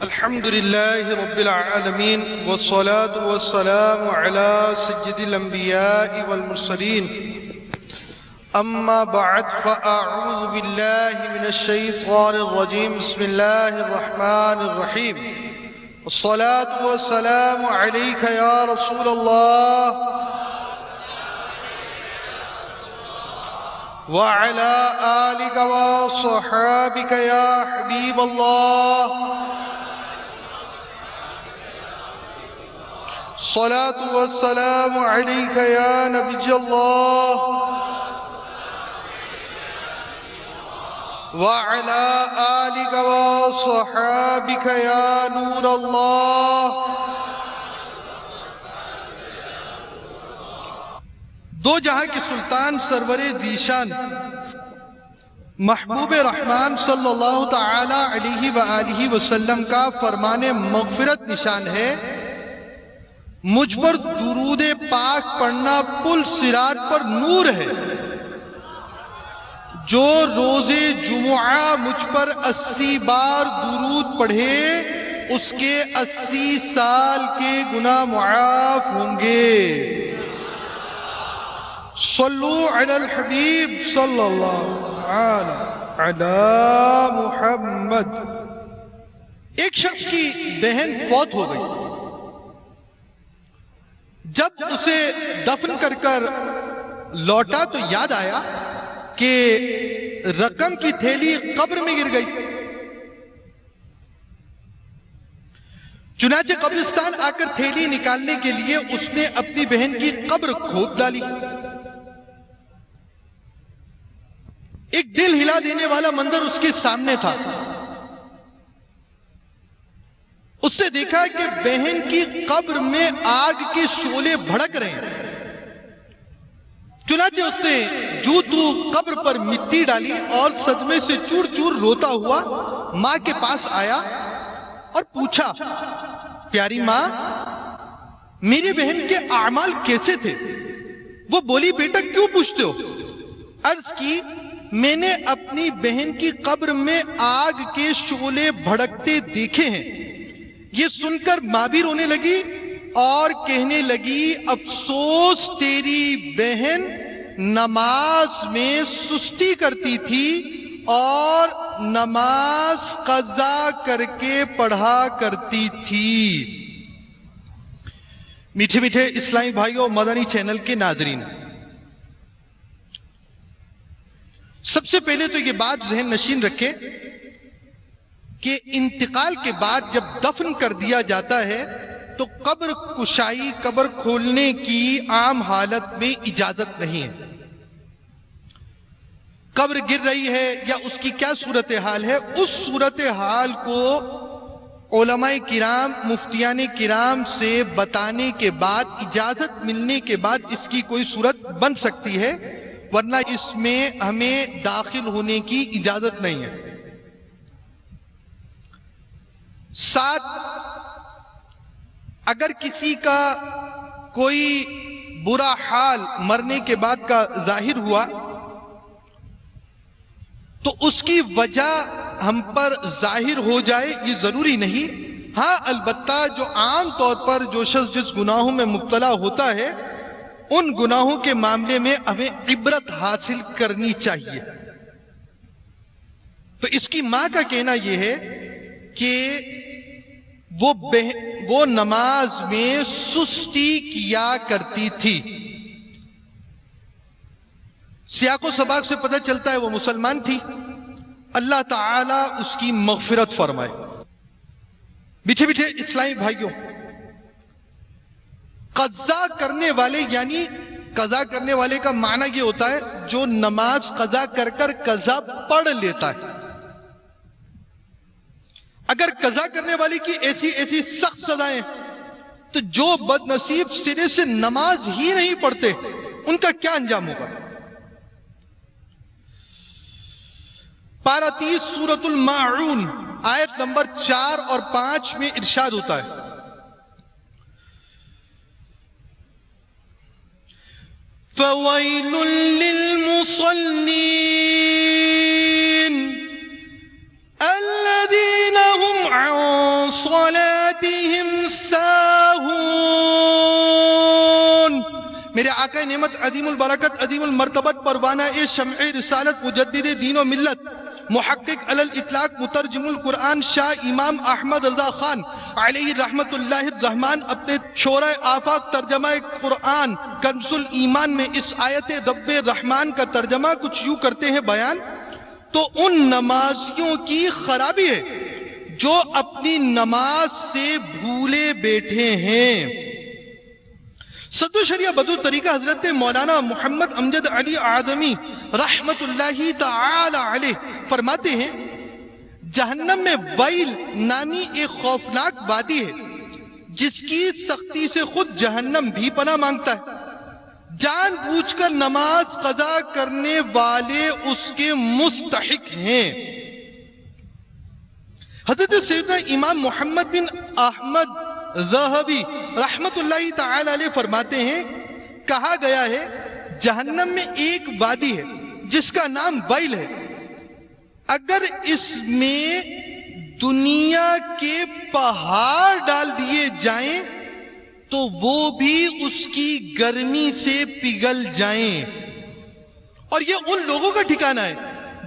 الحمد لله رب العالمين والصلاة والسلام على سيد الأنبياء والمرسلين أما بعد فأعوذ بالله من الشيطان الرجيم بسم الله الرحمن الرحيم والصلاة والسلام عليك يا رسول الله وعلى آلك وصحابك يا حبيب الله الصلاة والسلام عليك يا نبي الله وعلى آلك وصحابك يا نور الله۔ دو جہاں کے سلطان سرور ذیشان محبوب رحمان صلی اللہ تعالی علیہ وآلہ وسلم کا فرمان مغفرت نشان ہے، مجھ پر درود پاک پڑھنا پل صراط پر نور ہے۔ جو روز جمعہ مجھ پر 80 بار درود پڑھے اس کے 80 سال کے گناہ معاف ہوں گے۔ صلو علی الحبیب صلی اللہ علی محمد۔ ایک شخص کی بہن فوت ہو گئی، جب اسے دفن کر لوٹا تو یاد آیا کہ رقم کی تھیلی قبر میں گر گئی۔ چنانچہ قبرستان آ کر تھیلی نکالنے کے لیے اس نے اپنی بہن کی قبر کھود ڈالی۔ ایک دل ہلا دینے والا منظر اس کے سامنے تھا۔ اس سے دیکھا کہ بہن کی قبر میں آگ کے شعلے بھڑک رہے ہیں۔ چنانچہ اس نے تو قبر پر مٹی ڈالی اور صدمے سے چور چور روتا ہوا ماں کے پاس آیا اور پوچھا، پیاری ماں، میری بہن کے اعمال کیسے تھے؟ وہ بولی، بیٹا کیوں پوچھتے ہو؟ عرض کی، میں نے اپنی بہن کی قبر میں آگ کے شعلے بھڑکتے دیکھے ہیں۔ یہ سن کر ماں بھی رونے لگی اور کہنے لگی، افسوس تیری بہن نماز میں سستی کرتی تھی اور نماز قضا کر کے پڑھا کرتی تھی۔ میٹھے میٹھے اسلامی بھائیوں، مدنی چینل کے ناظرین، سب سے پہلے تو یہ بات ذہن نشین رکھیں کہ انتقال کے بعد جب دفن کر دیا جاتا ہے تو قبر کشائی، قبر کھولنے کی عام حالت میں اجازت نہیں ہے۔ قبر گر رہی ہے یا اس کی کیا صورتحال ہے، اس صورتحال کو علماء کرام، مفتیان کرام سے بتانے کے بعد، اجازت ملنے کے بعد اس کی کوئی صورت بن سکتی ہے، ورنہ اس میں ہمیں داخل ہونے کی اجازت نہیں ہے۔ ساتھ اگر کسی کا کوئی برا حال مرنے کے بعد کا ظاہر ہوا تو اس کی وجہ ہم پر ظاہر ہو جائے یہ ضروری نہیں۔ ہاں، البتہ جو عام طور پر جو شخص جس گناہوں میں مبتلا ہوتا ہے ان گناہوں کے معاملے میں ہمیں عبرت حاصل کرنی چاہیے۔ تو اس کی ماں کا کہنا یہ ہے کہ وہ نماز میں سستی کیا کرتی تھی۔ سیاق و سباق سے پتہ چلتا ہے وہ مسلمان تھی۔ اللہ تعالیٰ اس کی مغفرت فرمائے۔ میٹھے میٹھے اسلامی بھائیوں، قضا کرنے والے، یعنی قضا کرنے والے کا معنی یہ ہوتا ہے جو نماز قضا کر قضا پڑھ لیتا ہے۔ اگر قضا کرنے والے کی ایسی سخت سزائیں تو جو بد نصیب سرے سے نماز ہی نہیں پڑھتے ان کا کیا انجام ہوگا؟ پارہ 30 سورۃ الماعون آیت نمبر 4 اور 5 میں ارشاد ہوتا ہے، فَوَيْلٌ لِّلْمُصَلِّينَ الَّذِينَ هُمْ عَن میرے آقا نعمت عظیم البرکت عظیم المرتبت پروانہ شمع رسالت مجدد دین و ملت محقق علی الاطلاق مترجم القرآن شاہ امام احمد رضا خان علیہ رحمت اللہ الرحمن اپنے شورۂ آفاق ترجمہ قرآن کنز الایمان میں اس آیت رب رحمان کا ترجمہ کچھ یوں کرتے ہیں بیان: تو ان نمازیوں کی خرابی ہے جو اپنی نماز سے بھولے بیٹھے ہیں۔ صدر شریعہ بدر طریقہ حضرت مولانا محمد امجد علی اعظمی رحمت اللہ تعالی علیہ فرماتے ہیں، جہنم میں ویل نامی ایک خوفناک وادی ہے جس کی سختی سے خود جہنم بھی پناہ مانگتا ہے۔ جان بوجھ کر نماز قضا کرنے والے اس کے مستحق ہیں۔ حضرت سیدنا امام محمد بن احمد ذہبی رحمت اللہ تعالی علیہ فرماتے ہیں، کہا گیا ہے جہنم میں ایک وادی ہے جس کا نام ویل ہے، اگر اس میں دنیا کے پہاڑ ڈال دیے جائیں تو وہ بھی اس کی گرمی سے پگھل جائیں۔ اور یہ ان لوگوں کا ٹھکانہ ہے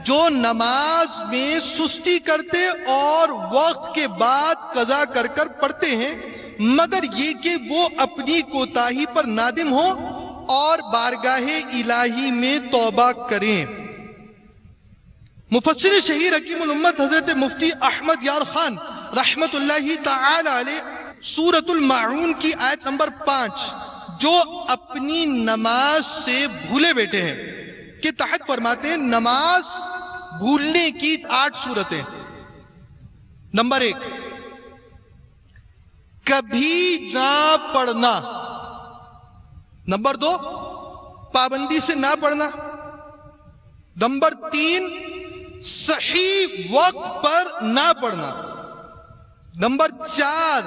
جو نماز میں سستی کرتے اور وقت کے بعد قضا کر کر پڑھتے ہیں، مگر یہ کہ وہ اپنی کوتاہی پر نادم ہوں اور بارگاہ الہی میں توبہ کریں۔ مفسر شہیر حکیم الامت حضرت مفتی احمد یار خان رحمت اللہ تعالی علیہ سورۃ الماعون کی آیت نمبر 5 جو اپنی نماز سے بھولے بیٹھے ہیں کے تحت فرماتے ہیں، نماز بھولنے کی 8 صورتیں۔ نمبر 1، کبھی نہ پڑھنا۔ نمبر 2، پابندی سے نہ پڑھنا۔ نمبر 3، صحیح وقت پر نہ پڑھنا۔ نمبر 4،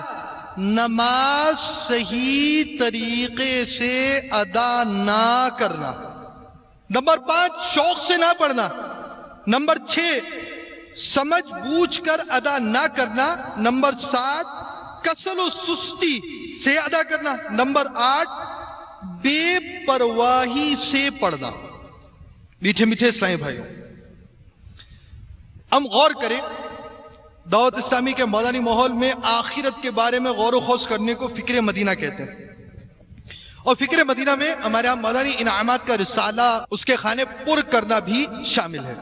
نماز صحیح طریقے سے ادا نہ کرنا۔ نمبر 5، شوق سے نہ پڑھنا۔ نمبر 6، سمجھ بوجھ کر ادا نہ کرنا۔ نمبر 7، کسل و سستی سے ادا کرنا۔ نمبر 8، بے پرواہی سے پڑھنا۔ میٹھے میٹھے اسلامی بھائیوں، ہم غور کریں، دعوت اسلامی کے مدنی ماحول میں آخرت کے بارے میں غور و خوض کرنے کو فکر مدینہ کہتے ہیں، اور فکر مدینہ میں ہمارے یہاں مدنی انعامات کا رسالہ، اس کے خانے پر کرنا بھی شامل ہے۔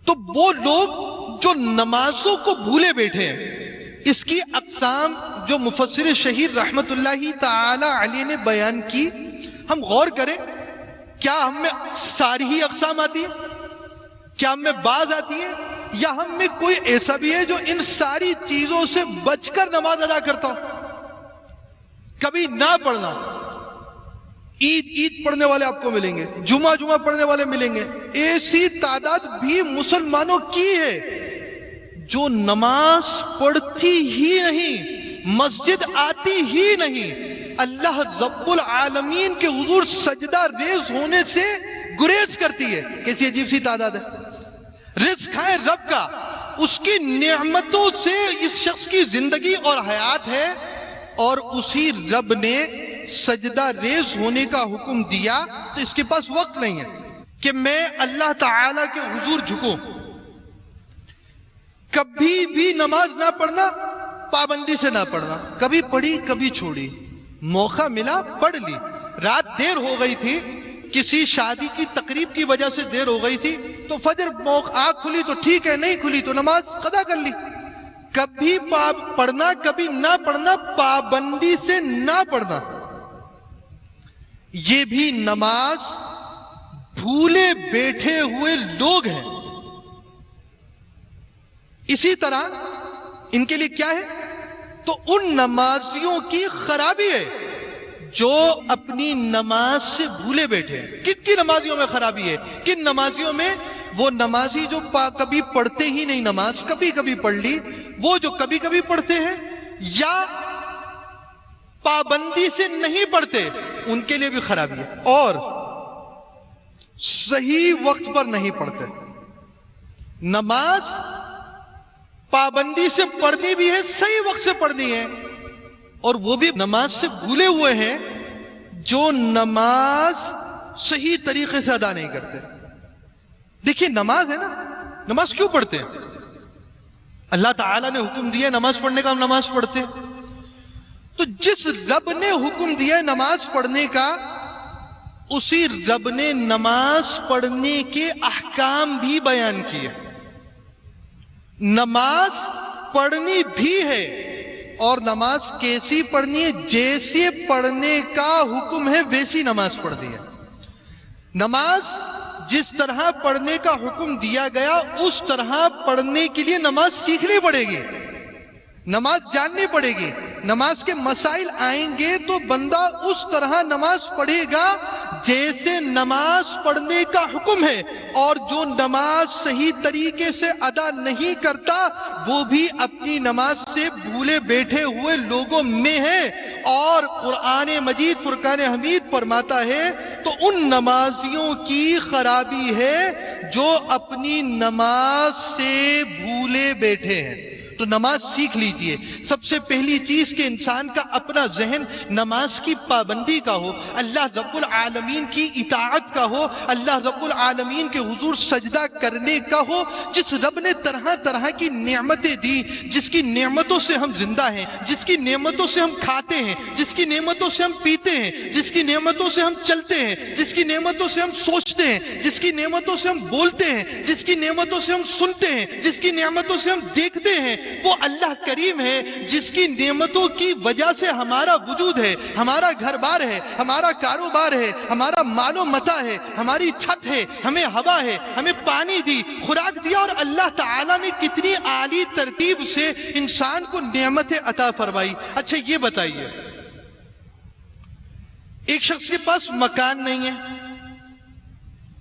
تو وہ لوگ جو نمازوں کو بھولے بیٹھے ہیں، اس کی اقسام جو مفسر شہیر رحمت اللہ تعالی علیہ نے بیان کی، ہم غور کریں، کیا ہم میں ساری ہی اقسام آتی ہے؟ کیا ہم میں بعض آتی ہے؟ یا ہم میں کوئی ایسا بھی ہے جو ان ساری چیزوں سے بچ کر نماز ادا کرتا ہو؟ کبھی نہ پڑھنا، عید پڑھنے والے آپ کو ملیں گے، جمعہ پڑھنے والے ملیں گے، ایسی تعداد بھی مسلمانوں کی ہے جو نماز پڑھتی ہی نہیں، مسجد آتی ہی نہیں، اللہ رب العالمین کے حضور سجدہ ریز ہونے سے گریز کرتی ہے۔ کیسی عجیب سی تعداد ہے۔ رزق ہے رب کا، اس کی نعمتوں سے اس شخص کی زندگی اور حیات ہے، اور اسی رب نے سجدہ ریز ہونے کا حکم دیا، تو اس کے پاس وقت نہیں ہے کہ میں اللہ تعالیٰ کے حضور جھکوں۔ کبھی بھی نماز نہ پڑھنا، پابندی سے نہ پڑھنا، کبھی پڑھی کبھی چھوڑی، موقع ملا پڑھ لی، رات دیر ہو گئی تھی، کسی شادی کی تقریب کی وجہ سے دیر ہو گئی تھی، تو فجر آنکھ کھلی تو ٹھیک ہے، نہیں کھلی تو نماز قضا کر لی۔ کبھی پڑھنا کبھی نہ پڑھنا، پابندی سے نہ پڑھنا، یہ بھی نماز بھولے بیٹھے ہوئے لوگ ہیں۔ اسی طرح ان کے لیے کیا ہے؟ تو ان نمازیوں کی خرابی ہے جو اپنی نماز سے بھولے بیٹھے ہیں۔ کن کی نمازیوں میں خرابی ہے؟ کن نمازیوں میں؟ وہ نمازی جو کبھی پڑھتے ہی نہیں نماز، کبھی کبھی پڑھ لی، وہ جو کبھی کبھی پڑھتے ہیں یا پابندی سے نہیں پڑھتے، ان کے لیے بھی خرابی ہے، اور صحیح وقت پر نہیں پڑھتے۔ نماز پابندی سے پڑھنی بھی ہے، صحیح وقت سے پڑھنی ہے، اور وہ بھی نماز سے بھولے ہوئے ہیں جو نماز صحیح طریقے سے ادا نہیں کرتے. دیکھیے نماز ہے نا, نماز کیوں پڑھتے ہیں؟ اللہ تعالیٰ نے حکم دیا نماز پڑھنے کا, ہم نماز پڑھتے ہیں. تو جس رب نے حکم دیا نماز پڑھنے کا, اسی رب نے نماز پڑھنے کے احکام بھی بیان کیے. نماز پڑھنی بھی ہے, اور نماز کیسی پڑھنی ہے؟ جیسے پڑھنے کا حکم ہے ویسی نماز پڑھنی ہے. نماز جس طرح پڑھنے کا حکم دیا گیا اس طرح پڑھنے کے لیے نماز سیکھنی پڑے گی, نماز جاننی پڑے گی. نماز کے مسائل آئیں گے تو بندہ اس طرح نماز پڑھے گا جیسے نماز پڑھنے کا حکم ہے. اور جو نماز صحیح طریقے سے ادا نہیں کرتا وہ بھی اپنی نماز سے بھولے بیٹھے ہوئے لوگوں میں ہے. اور قرآن مجید فرقان حمید فرماتا ہے تو ان نمازیوں کی خرابی ہے جو اپنی نماز سے بھولے بیٹھے ہیں. تو نماز سیکھ لیجئے. سب سے پہلی چیز کہ انسان کا اپنا ذہن نماز کی پابندی کا ہو, اللہ رب العالمین کی اطاعت کا ہو, اللہ رب العالمین کے حضور سجدہ کرنے کا ہو. جس رب نے طرح طرح کی نعمتیں دی, جس کی نعمتوں سے ہم زندہ ہیں, جس کی نعمتوں سے ہم کھاتے ہیں, جس کی نعمتوں سے ہم پیتے ہیں, جس کی نعمتوں سے ہم چلتے ہیں, جس کی نعمتوں سے ہم سوچتے ہیں, جس کی نعمتوں سے ہم بولتے ہیں, جس کی نعمتوں سے ہم سنتے ہیں, جس کی نعمتوں سے ہم دیکھتے ہیں, وہ اللہ کریم ہے جس کی نعمتوں کی وجہ سے ہمارا وجود ہے, ہمارا گھر بار ہے, ہمارا کاروبار ہے, ہمارا مال و متاع ہے, ہماری چھت ہے, ہمیں ہوا ہے, ہمیں پانی دی, خوراک دیا. اور اللہ تعالیٰ نے کتنی عالی ترتیب سے انسان کو نعمتیں عطا فرمائی. اچھا یہ بتائیے, ایک شخص کے پاس مکان نہیں ہے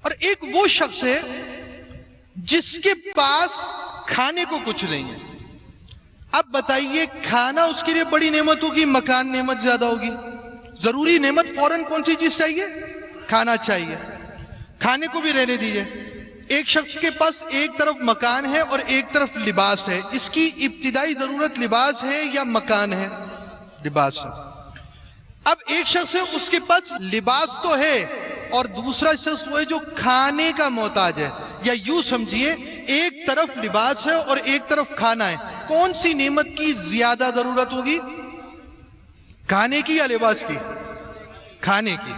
اور ایک وہ شخص ہے جس کے پاس کھانے کو کچھ نہیں ہے. اب بتائیے کھانا اس کے لیے بڑی نعمت ہوگی, مکان نعمت زیادہ ہوگی؟ ضروری نعمت فوراً کون سی چیز چاہیے؟ کھانا چاہیے. کھانے کو بھی رہنے دیجئے. ایک شخص کے پاس ایک طرف مکان ہے اور ایک طرف لباس ہے. اس کی ابتدائی ضرورت لباس ہے یا مکان ہے؟ لباس ہے. اب ایک شخص ہے اس کے پاس لباس تو ہے اور دوسرا شخص وہ ہے جو کھانے کا محتاج ہے. یا یوں سمجھیے ایک طرف لباس ہے اور ایک طرف کھانا ہے. کون سی نعمت کی زیادہ ضرورت ہوگی؟ کھانے کی یا لباس کی؟ کھانے کی.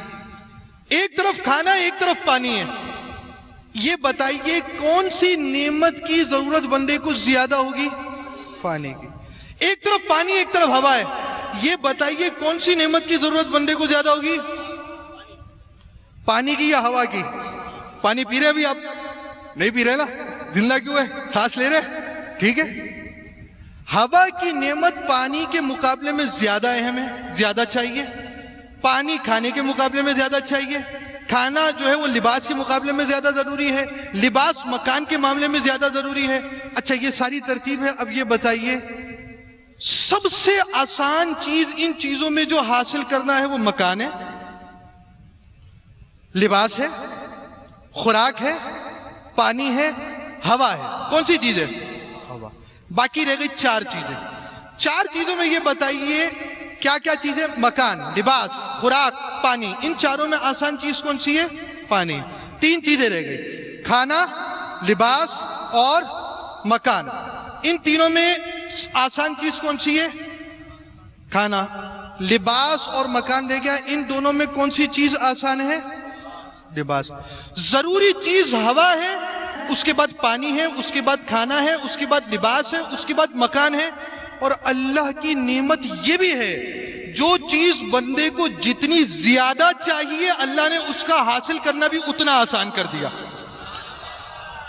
ایک طرف کھانا ایک طرف پانی ہے. یہ بتائیے کون سی نعمت کی ضرورت بندے کو زیادہ ہوگی؟ پانی کی. ایک طرف پانی ایک طرف ہوا ہے. یہ بتائیے کون سی نعمت کی ضرورت بندے کو زیادہ ہوگی؟ پانی کی یا ہوا کی؟ پانی پی رہے ابھی آپ؟ نہیں پی رہے نا, زندہ کیوں ہے؟ سانس لے رہے, ٹھیک ہے. ہوا کی نعمت پانی کے مقابلے میں زیادہ اہم ہے, زیادہ چاہیے. پانی کھانے کے مقابلے میں زیادہ چاہیے. کھانا جو ہے وہ لباس کے مقابلے میں زیادہ ضروری ہے. لباس مکان کے معاملے میں زیادہ ضروری ہے. اچھا یہ ساری ترتیب ہے. اب یہ بتائیے سب سے آسان چیز ان چیزوں میں جو حاصل کرنا ہے وہ مکان ہے, لباس ہے, خوراک ہے, پانی ہے, ہوا ہے. کون سی چیز ہے؟ ہوا. باقی رہ گئی چار چیزیں. چار چیزوں میں یہ بتائیے کیا کیا چیزیں؟ مکان, لباس, خوراک, پانی. ان چاروں میں آسان چیز کون سی ہے؟ پانی. تین چیزیں رہ گئی, کھانا, لباس اور مکان. ان تینوں میں آسان چیز کون سی ہے؟ کھانا. لباس اور مکان رہ گیا. ان دونوں میں کون سی چیز آسان ہے؟ لباس. ضروری چیز ہوا ہے, اس کے بعد پانی ہے, اس کے بعد کھانا ہے, اس کے بعد لباس ہے, اس کے بعد مکان ہے. اور اللہ کی نعمت یہ بھی ہے جو چیز بندے کو جتنی زیادہ چاہیے اللہ نے اس کا حاصل کرنا بھی اتنا آسان کر دیا.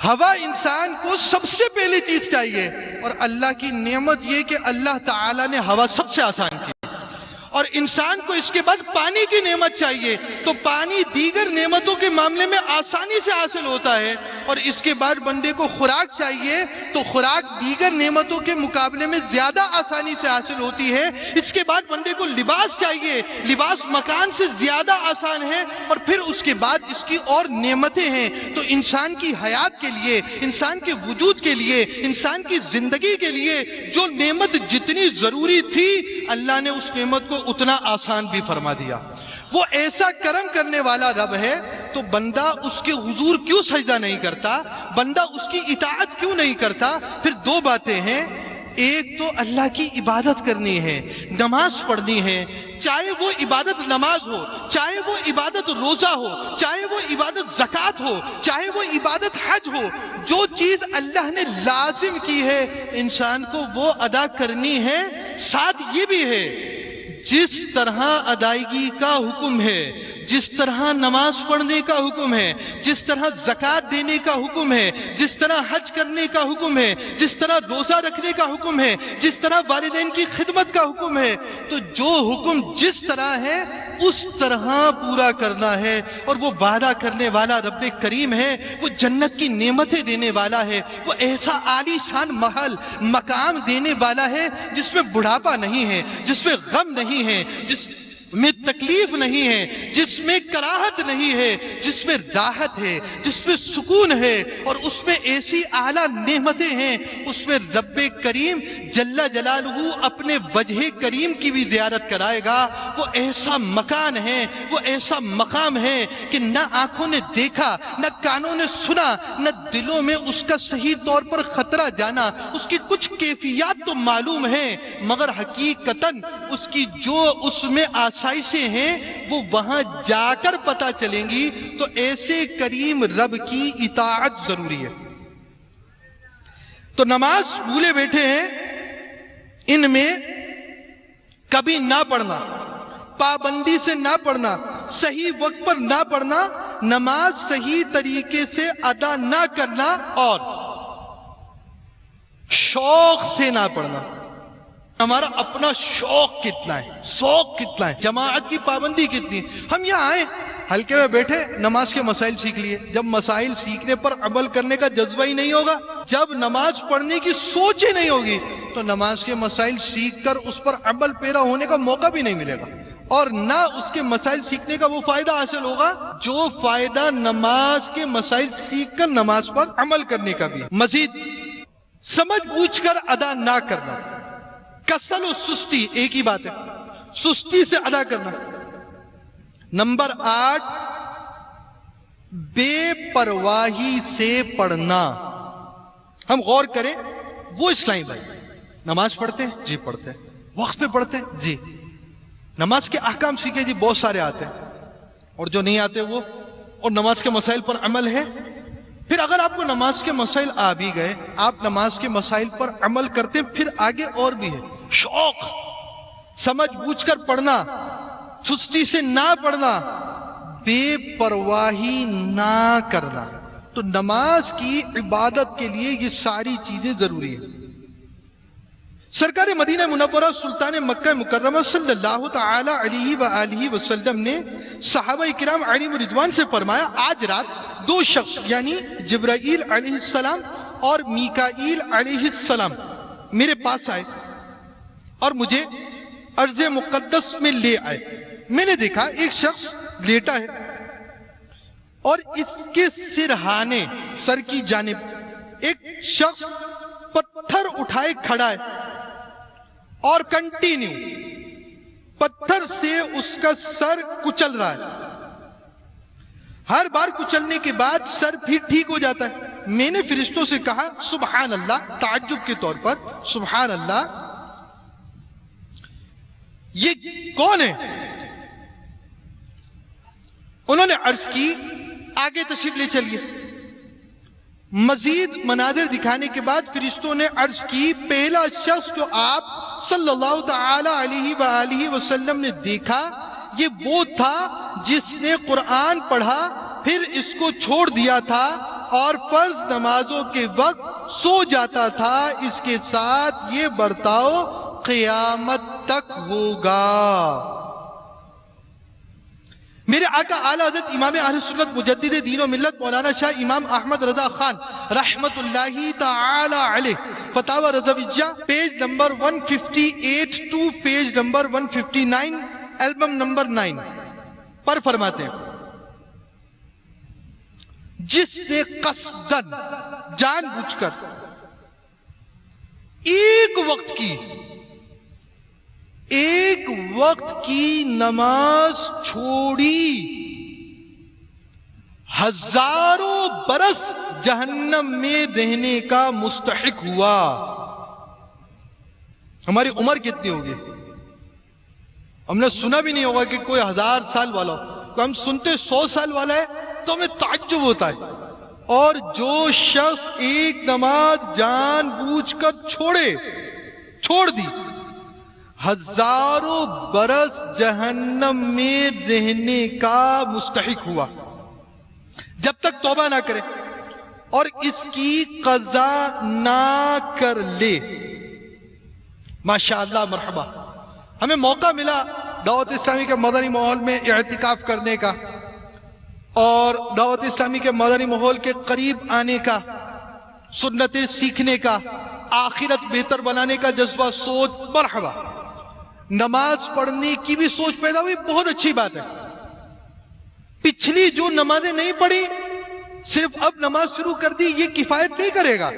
ہوا انسان کو سب سے پہلی چیز چاہیے اور اللہ کی نعمت یہ کہ اللہ تعالیٰ نے ہوا سب سے آسان کی. اور انسان کو اس کے بعد پانی کی نعمت چاہیے تو پانی دیگر نعمتوں کے معاملے میں آسانی سے حاصل ہوتا ہے. اور اس کے بعد بندے کو خوراک چاہیے تو خوراک دیگر نعمتوں کے مقابلے میں زیادہ آسانی سے حاصل ہوتی ہے. اس کے بعد بندے کو لباس چاہیے, لباس مکان سے زیادہ آسان ہے. اور پھر اس کے بعد اس کی اور نعمتیں ہیں. تو انسان کی حیات کے لیے, انسان کے وجود کے لیے, انسان کی زندگی کے لیے جو نعمت جتنی ضروری تھی اللہ نے اس نعمت کو اتنا آسان بھی فرما دیا. وہ ایسا کرم کرنے والا رب ہے تو بندہ اس کے حضور کیوں سجدہ نہیں کرتا؟ بندہ اس کی اطاعت کیوں نہیں کرتا؟ پھر دو باتیں ہیں، ایک تو اللہ کی عبادت کرنی ہے، نماز پڑھنی ہے، چاہے وہ عبادت نماز ہو، چاہے وہ عبادت روزہ ہو، چاہے وہ عبادت زکوٰۃ ہو، چاہے وہ عبادت حج ہو، جو چیز اللہ نے لازم کی ہے انسان کو وہ ادا کرنی ہے۔ ساتھ یہ بھی ہے جس طرح ادائیگی کا حکم ہے، جس طرح نماز پڑھنے کا حکم ہے، جس طرح زکوٰۃ دینے کا حکم ہے، جس طرح حج کرنے کا حکم ہے، جس طرح روزہ رکھنے کا حکم ہے، جس طرح والدین کی خدمت کا حکم ہے، تو جو حکم جس طرح ہے اس طرح پورا کرنا ہے۔ اور وہ وعدہ کرنے والا رب کریم ہے، وہ جنت کی نعمتیں دینے والا ہے، وہ ایسا عالی شان محل مقام دینے والا ہے جس میں بڑھاپا نہیں ہے، جس میں غم نہیں ہے، جس میں تکلیف نہیں ہے، جس میں کراہت نہیں ہے، جس میں راحت ہے، جس میں سکون ہے، اور اس میں ایسی اعلیٰ نعمتیں ہیں۔ اس میں رب کریم جل جلالہ اپنے وجہ کریم کی بھی زیارت کرائے گا۔ وہ ایسا مکان ہے، وہ ایسا مقام ہے کہ نہ آنکھوں نے دیکھا، نہ کانوں نے سنا، نہ دلوں میں اس کا صحیح طور پر خطرہ جانا۔ اس کی کچھ کیفیات تو معلوم ہیں، مگر حقیقتاً اس کی جو اس میں آسائشیں ہیں وہ وہاں جا کر پتہ چلیں گی۔ تو ایسے کریم رب کی اطاعت ضروری ہے۔ تو نماز بھولے بیٹھے ہیں، ان میں کبھی نہ پڑھنا، پابندی سے نہ پڑھنا، صحیح وقت پر نہ پڑھنا، نماز صحیح طریقے سے ادا نہ کرنا، اور شوق سے نہ پڑھنا۔ ہمارا اپنا شوق کتنا ہے، شوق کتنا ہے، جماعت کی پابندی کتنی ہے۔ ہم یہاں آئے ہلکے میں بیٹھے، نماز کے مسائل سیکھ لیے۔ جب مسائل سیکھنے پر عمل کرنے کا جذبہ ہی نہیں ہوگا، جب نماز پڑھنے کی سوچ ہی نہیں ہوگی، تو نماز کے مسائل سیکھ کر اس پر عمل پیرا ہونے کا موقع بھی نہیں ملے گا، اور نہ اس کے مسائل سیکھنے کا وہ فائدہ حاصل ہوگا جو فائدہ نماز کے مسائل سیکھ کر نماز پر عمل کرنے کا بھی۔ مزید سمجھ بوجھ کر ادا نہ کرنا، کسل و سستی ایک ہی بات ہے، سستی سے ادا کرنا۔ نمبر 8، بے پرواہی سے پڑھنا۔ ہم غور کریں، وہ اسلامی بھائی نماز پڑھتے ہیں؟ جی پڑھتے ہیں۔ وقت پہ پڑھتے ہیں؟ جی۔ نماز کے احکام سیکھے؟ جی بہت سارے آتے ہیں، اور جو نہیں آتے وہ، اور نماز کے مسائل پر عمل ہے۔ پھر اگر آپ کو نماز کے مسائل آ بھی گئے، آپ نماز کے مسائل پر عمل کرتے ہیں، پھر آگے اور بھی ہے شوق، سمجھ بوجھ کر پڑھنا، سستی سے نہ پڑھنا، بے پرواہی نہ کرنا۔ تو نماز کی عبادت کے لیے یہ ساری چیزیں ضروری ہیں۔ سرکار مدینہ منورہ سلطان مکہ مکرمہ صلی اللہ تعالی علیہ وآلہ وسلم نے صحابہ کرام علیہم رضوان سے فرمایا، آج رات دو شخص یعنی جبرائیل علیہ السلام اور میکائیل علیہ السلام میرے پاس آئے اور مجھے ارض مقدس میں لے آئے۔ میں نے دیکھا ایک شخص لیٹا ہے اور اس کے سرہانے، سر کی جانب ایک شخص پتھر اٹھائے کھڑا ہے، اور کنٹینیو پتھر سے اس کا سر کچل رہا ہے۔ ہر بار کچلنے کے بعد سر پھر ٹھیک ہو جاتا ہے۔ میں نے فرشتوں سے کہا سبحان اللہ، تعجب کے طور پر، سبحان اللہ، یہ کون ہے؟ انہوں نے عرض کی آگے تشریف لے چلیے۔ مزید مناظر دکھانے کے بعد فرشتوں نے عرض کی پہلا شخص جو آپ صلی اللہ تعالی علیہ وآلہ وسلم نے دیکھا، یہ وہ تھا جس نے قرآن پڑھا پھر اس کو چھوڑ دیا تھا اور فرض نمازوں کے وقت سو جاتا تھا۔ اس کے ساتھ یہ برتاؤ قیامت تک ہوگا۔ میرے آقا اعلیٰ حضرت امام اہل سنت مجدد دین و ملت مولانا شاہ امام احمد رضا خان رحمت اللہ تعالی علیہ Fatawa Razvia page number 158 to page number 159 album number 9 پر فرماتے ہیں، جس نے قصدن جان بوجھ کر ایک وقت کی نماز چھوڑی ہزاروں برس جہنم میں رہنے کا مستحق ہوا. ہماری عمر کتنی ہوگی؟ ہم نے سنا بھی نہیں ہوگا کہ کوئی 1000 سال والا ہو. ہم سنتے 100 سال والا ہے تو ہمیں تعجب ہوتا ہے. اور جو شخص ایک نماز جان بوجھ کر چھوڑ دی، ہزاروں برس جہنم میں رہنے کا مستحق ہوا جب تک توبہ نہ کرے اور اس کی قضا نہ کر لے. ماشاءاللہ، مرحبا. ہمیں موقع ملا دعوت اسلامی کے مدنی ماحول میں اعتکاف کرنے کا اور دعوت اسلامی کے مدنی ماحول کے قریب آنے کا، سنتیں سیکھنے کا، آخرت بہتر بنانے کا جذبہ، سوچ. مرحبا. نماز پڑھنے کی بھی سوچ پیدا ہوئی، بہت اچھی بات ہے. پچھلی جو نمازیں نہیں پڑھی، صرف اب نماز شروع کر دی، یہ کفایت نہیں کرے گا.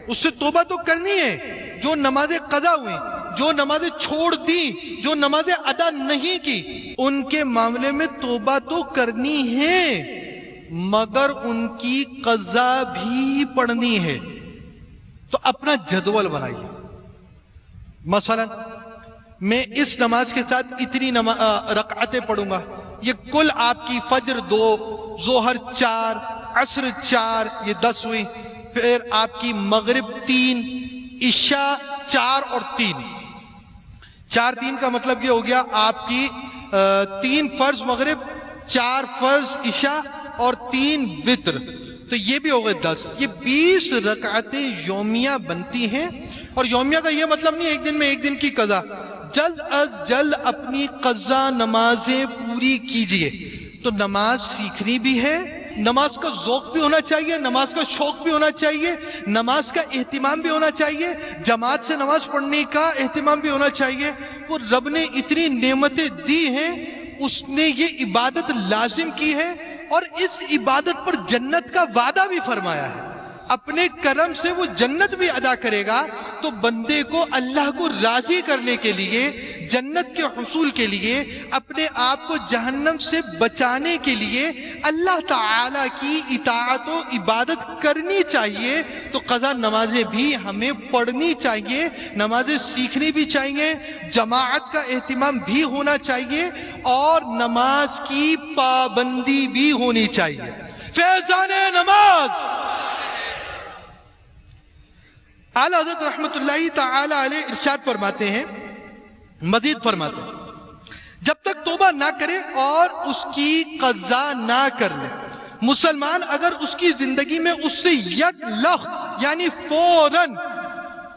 اس سے توبہ تو کرنی ہے. جو نمازیں قضا ہوئی، جو نمازیں چھوڑ دی، جو نمازیں ادا نہیں کی، ان کے معاملے میں توبہ تو کرنی ہے، مگر ان کی قضا بھی پڑھنی ہے. تو اپنا جدول بنائیے. مثلا میں اس نماز کے ساتھ اتنی رکعتیں پڑھوں گا. یہ کل آپ کی فجر 2، ظہر 4، عصر 4، یہ 10 ہوئی. پھر آپ کی مغرب 3، عشاء 4 اور 3. 4 3 کا مطلب یہ ہو گیا آپ کی 3 فرض مغرب، 4 فرض عشاء اور 3 وتر. تو یہ بھی ہو گئے 10. یہ 20 رکعتیں یومیہ بنتی ہیں. اور یومیہ کا یہ مطلب نہیں ایک دن میں ایک دن کی قضا. جلد از جلد اپنی قضا نمازیں پوری کیجئے. تو نماز سیکھنی بھی ہے، نماز کا ذوق بھی ہونا چاہیے، نماز کا شوق بھی ہونا چاہیے، نماز کا اہتمام بھی ہونا چاہیے، جماعت سے نماز پڑھنے کا اہتمام بھی ہونا چاہیے. وہ رب نے اتنی نعمتیں دی ہیں، اس نے یہ عبادت لازم کی ہے اور اس عبادت پر جنت کا وعدہ بھی فرمایا ہے. اپنے کرم سے وہ جنت بھی ادا کرے گا. تو بندے کو اللہ کو راضی کرنے کے لیے، جنت کے حصول کے لیے، اپنے آپ کو جہنم سے بچانے کے لیے اللہ تعالی کی اطاعت و عبادت کرنی چاہیے. تو قضا نمازیں بھی ہمیں پڑھنی چاہیے، نمازیں سیکھنی بھی چاہیے، جماعت کا اہتمام بھی ہونا چاہیے اور نماز کی پابندی بھی ہونی چاہیے. فیضان نماز. اعلیٰ حضرت رحمت اللہ تعالی علیہ ارشاد فرماتے ہیں، مزید فرماتے ہیں، جب تک توبہ نہ کرے اور اس کی قضا نہ کر لے، مسلمان اگر اس کی زندگی میں اس سے یک لخت یعنی فوراً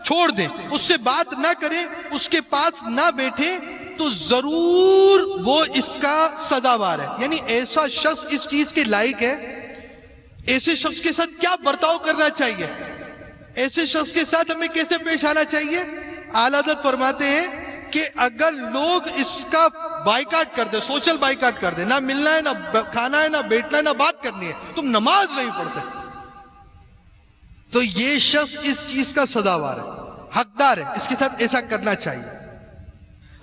چھوڑ دیں، اس سے بات نہ کرے، اس کے پاس نہ بیٹھے، تو ضرور وہ اس کا سزاوار ہے. یعنی ایسا شخص اس چیز کے لائق ہے. ایسے شخص کے ساتھ کیا برتاؤ کرنا چاہیے، ایسے شخص کے ساتھ ہمیں کیسے پیش آنا چاہیے. اعلیٰ حضرت فرماتے ہیں کہ اگر لوگ اس کا بائیکاٹ کر دے، سوشل بائیکاٹ کر دے، نہ ملنا ہے، نہ کھانا ہے، نہ بیٹھنا ہے، نہ بات کرنی ہے، تم نماز نہیں پڑھتے، تو یہ شخص اس چیز کا سزاوار ہے، حقدار ہے. اس کے ساتھ ایسا کرنا چاہیے.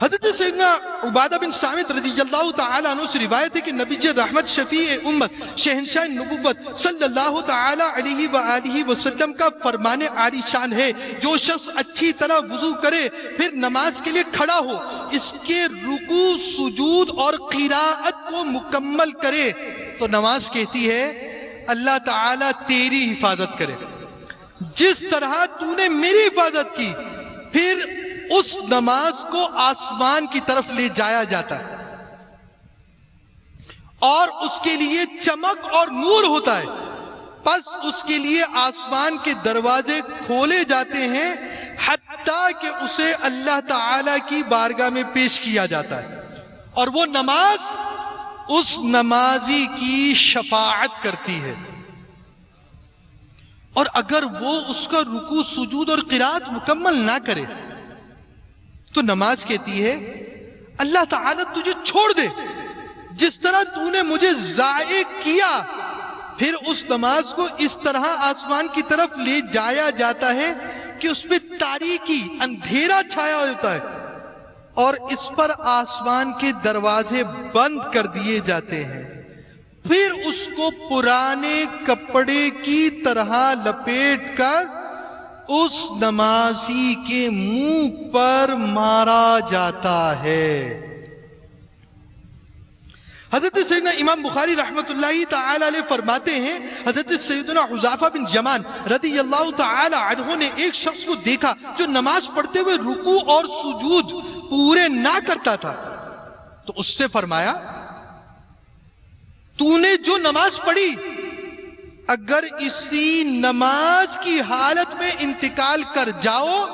حضرت سیدنا عبادہ بن صامت رضی اللہ تعالیٰ عنہ سے روایت ہے کہ نبی رحمت شفیع امت شہنشاہ نبوت صلی اللہ تعالیٰ علیہ وآلہ وسلم کا فرمان عالی شان ہے، جو شخص اچھی طرح وضو کرے پھر نماز کے لیے کھڑا ہو، اس کے رکوع سجود اور قراءت کو مکمل کرے، تو نماز کہتی ہے اللہ تعالیٰ تیری حفاظت کرے جس طرح تو نے میری حفاظت کی. پھر اس نماز کو آسمان کی طرف لے جایا جاتا ہے اور اس کے لیے چمک اور نور ہوتا ہے. پس اس کے لیے آسمان کے دروازے کھولے جاتے ہیں حتیٰ کہ اسے اللہ تعالی کی بارگاہ میں پیش کیا جاتا ہے اور وہ نماز اس نمازی کی شفاعت کرتی ہے. اور اگر وہ اس کا رکوع سجود اور قرات مکمل نہ کرے تو نماز کہتی ہے اللہ تعالیٰ تجھے چھوڑ دے جس طرح تو نے مجھے ضائع کیا. پھر اس نماز کو اس طرح آسمان کی طرف لے جایا جاتا ہے کہ اس پہ تاریکی اندھیرا چھایا ہوتا ہے اور اس پر آسمان کے دروازے بند کر دیے جاتے ہیں، پھر اس کو پرانے کپڑے کی طرح لپیٹ کر اس نمازی کے منہ پر مارا جاتا ہے۔ حضرت سیدنا امام بخاری رحمت اللہ تعالی علیہ فرماتے ہیں، حضرت سیدنا حذیفہ بن یمان رضی اللہ تعالی عنہ نے ایک شخص کو دیکھا جو نماز پڑھتے ہوئے رکوع اور سجود پورے نہ کرتا تھا، تو اس سے فرمایا، تو نے جو نماز پڑھی اگر اسی نماز کی حالت میں انتقال کر جاؤ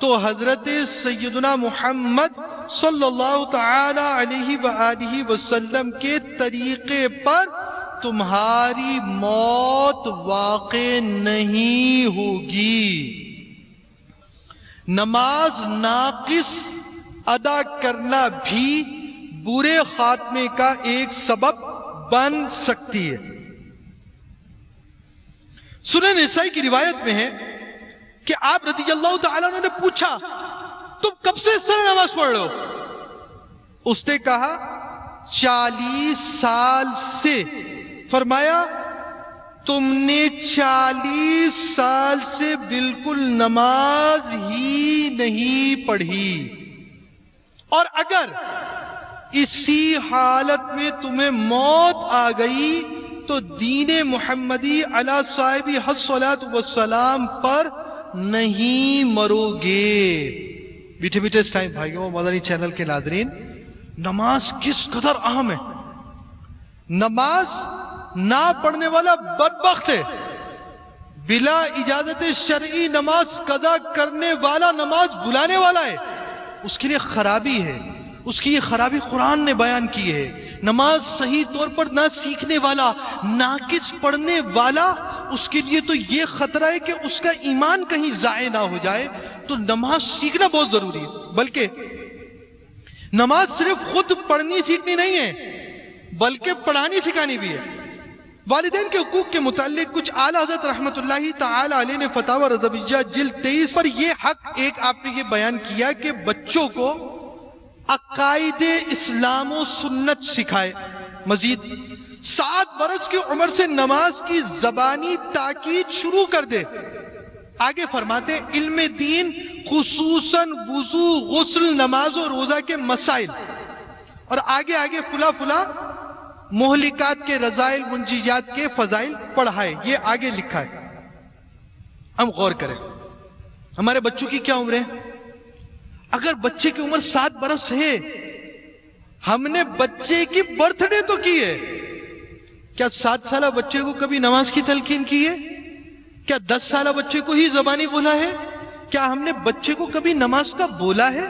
تو حضرت سیدنا محمد صلی اللہ تعالی علیہ وآلہ وسلم کے طریقے پر تمہاری موت واقع نہیں ہوگی۔ نماز ناقص ادا کرنا بھی برے خاتمے کا ایک سبب بن سکتی ہے۔ سنن نسائی کی روایت میں ہے کہ آپ رضی اللہ تعالیٰ عنہ نے پوچھا، تم کب سے اس طرح نماز پڑھ رہے ہو؟ اس نے کہا 40 سال سے۔ فرمایا تم نے 40 سال سے بالکل نماز ہی نہیں پڑھی، اور اگر اسی حالت میں تمہیں موت آ گئی تو دین محمدی علی صاحب الصلاۃ والسلام پر نہیں مرو گے۔ میٹھے میٹھے اسلام بھائیوں، مدنی چینل کے ناظرین، نماز کس قدر اہم ہے۔ نماز نہ پڑھنے والا بدبخت ہے۔ بلا اجازت شرعی نماز قضا کرنے والا نماز بلانے والا ہے، اس کے لیے خرابی ہے۔ اس کی یہ خرابی قرآن نے بیان کی ہے۔ نماز صحیح طور پر نہ سیکھنے والا، ناقص پڑھنے والا، اس کے لیے تو یہ خطرہ ہے کہ اس کا ایمان کہیں ضائع نہ ہو جائے۔ تو نماز سیکھنا بہت ضروری ہے، بلکہ نماز صرف خود پڑھنی سیکھنی نہیں ہے بلکہ پڑھانی سکھانی بھی ہے۔ والدین کے حقوق کے متعلق کچھ اعلیٰ حضرت رحمت اللہ تعالی علیہ نے فتاوی رضویہ جلد 23 پر یہ حق ایک آپ نے یہ بیان کیا کہ بچوں کو عقائد اسلام و سنت سکھائے۔ مزید 7 برس کی عمر سے نماز کی زبانی تاکید شروع کر دے۔ آگے فرماتے علم دین خصوصاً وضو، غسل، نماز و روزہ کے مسائل، اور آگے فلا مہلکات کے رذائل، منجیات کے فضائل پڑھائے۔ یہ آگے لکھا ہے۔ ہم غور کریں، ہمارے بچوں کی کیا عمر ہے؟ اگر بچے کی عمر 7 برس ہے، ہم نے بچے کی برتھ ڈے تو کی ہے، کیا 7 سالہ بچے کو کبھی نماز کی تلقین کی ہے؟ کیا 10 سالہ بچے کو ہی زبانی بولا ہے؟ کیا ہم نے بچے کو کبھی نماز کا بولا ہے؟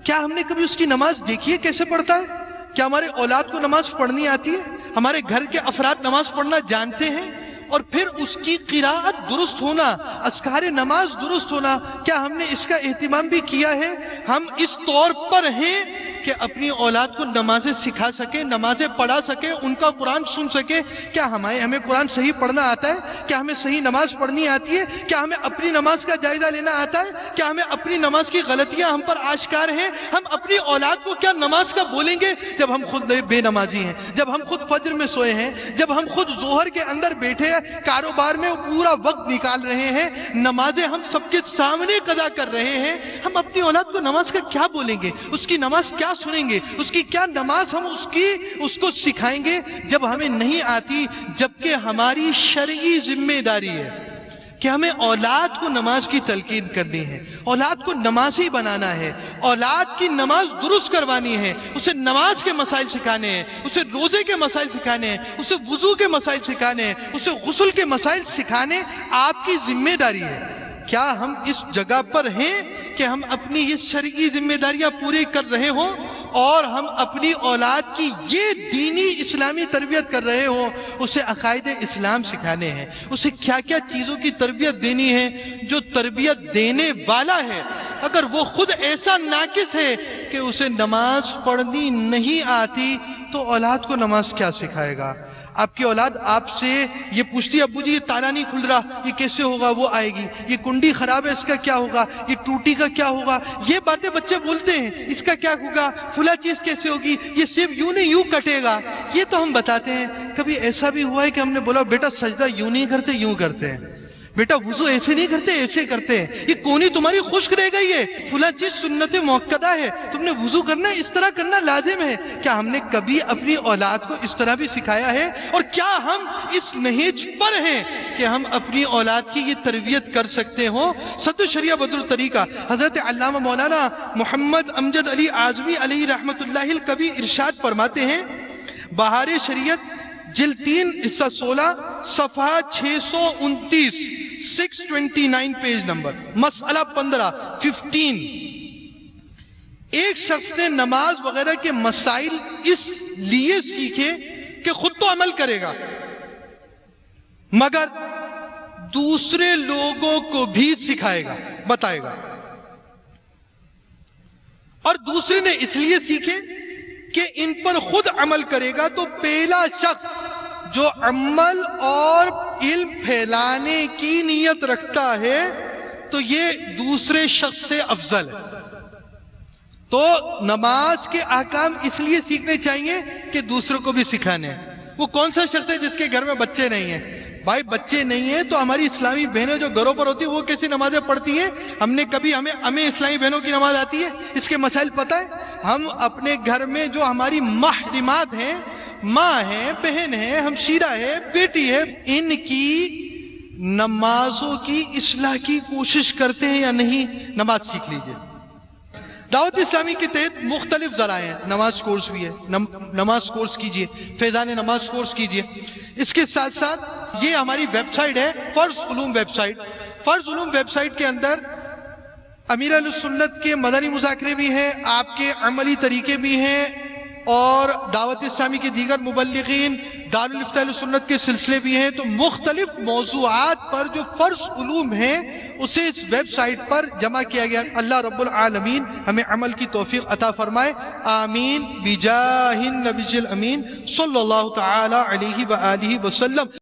کیا ہم نے کبھی اس کی نماز دیکھی ہے کیسے پڑھتا ہے؟ کیا ہمارے اولاد کو نماز پڑھنی آتی ہے؟ ہمارے گھر کے افراد نماز پڑھنا جانتے ہیں؟ اور پھر اس کی قراءت درست ہونا، اذکار نماز درست ہونا، کیا ہم نے اس کا اہتمام بھی کیا ہے؟ ہم اس طور پر ہیں کہ اپنی اولاد کو نمازیں سکھا سکے، نمازیں پڑھا سکے، ان کا قرآن سن سکے۔ کیا ہمیں قرآن صحیح پڑھنا آتا ہے؟ کیا ہمیں صحیح نماز پڑھنی آتی ہے؟ کیا ہمیں اپنی نماز کا جائزہ لینا آتا ہے؟ کیا ہمیں اپنی نماز کی غلطیاں ہم پر آشکار ہیں؟ ہم اپنی اولاد کو کیا نماز کا بولیں گے جب ہم خود بے نمازی ہیں، جب ہم خود فجر میں سوئے ہیں، جب ہم خود ظہر کے اندر بیٹھے کاروبار میں پورا وقت نکال رہے ہیں، نمازیں ہم سب کے سامنے قضا کر رہے ہیں؟ ہم اپنی اولاد کو نماز کا کیا بولیں گے؟ اس کی نماز کیا سنیں گے؟ اس کی کیا نماز ہم اس کو سکھائیں گے جب ہمیں نہیں آتی؟ جبکہ ہماری شرعی ذمہ داری ہے کہ ہمیں اولاد کو نماز کی تلقین کرنی ہے، اولاد کو نمازی بنانا ہے، اولاد کی نماز درست کروانی ہے، اسے نماز کے مسائل سکھانے ہیں، اسے روزے کے مسائل سکھانے ہیں، اسے وضو کے مسائل سکھانے ہیں، اسے غسل کے مسائل سکھانے آپ کی ذمہ داری ہے۔ کیا ہم اس جگہ پر ہیں کہ ہم اپنی یہ شرعی ذمہ داریاں پوری کر رہے ہوں اور ہم اپنی اولاد کی یہ دینی اسلامی تربیت کر رہے ہوں؟ اسے عقائد اسلام سکھانے ہیں، اسے کیا کیا چیزوں کی تربیت دینی ہے جو تربیت دینے والا ہے اگر وہ خود ایسا ناقص ہے کہ اسے نماز پڑھنی نہیں آتی تو اولاد کو نماز کیا سکھائے گا؟ آپ کی اولاد آپ سے یہ پوچھتی ہے ابو جی یہ تالا نہیں کھل رہا، یہ کیسے ہوگا؟ وہ آئے گی. یہ کنڈی خراب ہے، اس کا کیا ہوگا؟ یہ ٹوٹی کا کیا ہوگا؟ یہ باتیں بچے بولتے ہیں، اس کا کیا ہوگا؟ فلاں چیز کیسے ہوگی؟ یہ صرف یوں نہیں یوں کٹے گا. یہ تو ہم بتاتے ہیں. کبھی ایسا بھی ہوا ہے کہ ہم نے بولا بیٹا سجدہ یوں نہیں کرتے یوں کرتے ہیں، بیٹا وضو ایسے نہیں کرتے ایسے کرتے ہیں، یہ کونی تمہاری خشک رہ گئی ہے، فلاں چیز سنت موقدہ ہے، تم نے وضو کرنا ہے، اس طرح کرنا لازم ہے. کیا ہم نے کبھی اپنی اولاد کو اس طرح بھی سکھایا ہے؟ اور کیا ہم اس نہج پر ہیں کہ ہم اپنی اولاد کی یہ تربیت کر سکتے ہوں؟ صد الشریعہ بدر الطریقہ حضرت علامہ مولانا محمد امجد علی اعظمی علیہ رحمت اللہ الکبی ارشاد فرماتے ہیں، بہار شریعت جلد 3 حصہ 16 صفحہ 629 629 پیج نمبر، مسئلہ 15 ایک شخص نے نماز وغیرہ کے مسائل اس لیے سیکھے کہ خود تو عمل کرے گا مگر دوسرے لوگوں کو بھی سکھائے گا، بتائے گا. اور دوسرے نے اس لیے سیکھے کہ ان پر خود عمل کرے گا. تو پہلا شخص جو عمل اور علم پھیلانے کی نیت رکھتا ہے تو یہ دوسرے شخص سے افضل ہے. تو نماز کے احکام اس لیے سیکھنے چاہیے کہ دوسروں کو بھی سکھانے ہیں. وہ کون سا شخص ہے جس کے گھر میں بچے نہیں ہیں؟ بھائی بچے نہیں ہیں تو ہماری اسلامی بہنیں جو گھروں پر ہوتی ہیں وہ کیسی نمازیں پڑھتی ہیں؟ ہمیں اسلامی بہنوں کی نماز آتی ہے؟ اس کے مسائل پتہ ہے؟ ہم اپنے گھر میں جو ہماری محرمات ہیں، ماں ہے، بہن ہے، ہمشیرہ ہے، بیٹی ہے، ان کی نمازوں کی اصلاح کی کوشش کرتے ہیں یا نہیں؟ نماز سیکھ لیجئے. دعوت اسلامی کے تحت مختلف ذرائع ہیں. نماز کورس بھی ہے، نماز کورس کیجئے، فیضان نماز کورس کیجئے. اس کے ساتھ ساتھ یہ ہماری ویب سائٹ ہے فرض علوم ویب سائٹ. فرض علوم ویب سائٹ کے اندر امیر اہل سنت کے مدنی مذاکرے بھی ہیں، آپ کے عملی طریقے بھی ہیں، اور دعوت اسلامی کے دیگر مبلغین، دارالفتاء اہل سنت کے سلسلے بھی ہیں. تو مختلف موضوعات پر جو فرض علوم ہیں اسے اس ویب سائٹ پر جمع کیا گیا. اللہ رب العالمین ہمیں عمل کی توفیق عطا فرمائے. آمین بجاہ النبی الامین صلی اللہ تعالی علیہ وآلہ وسلم.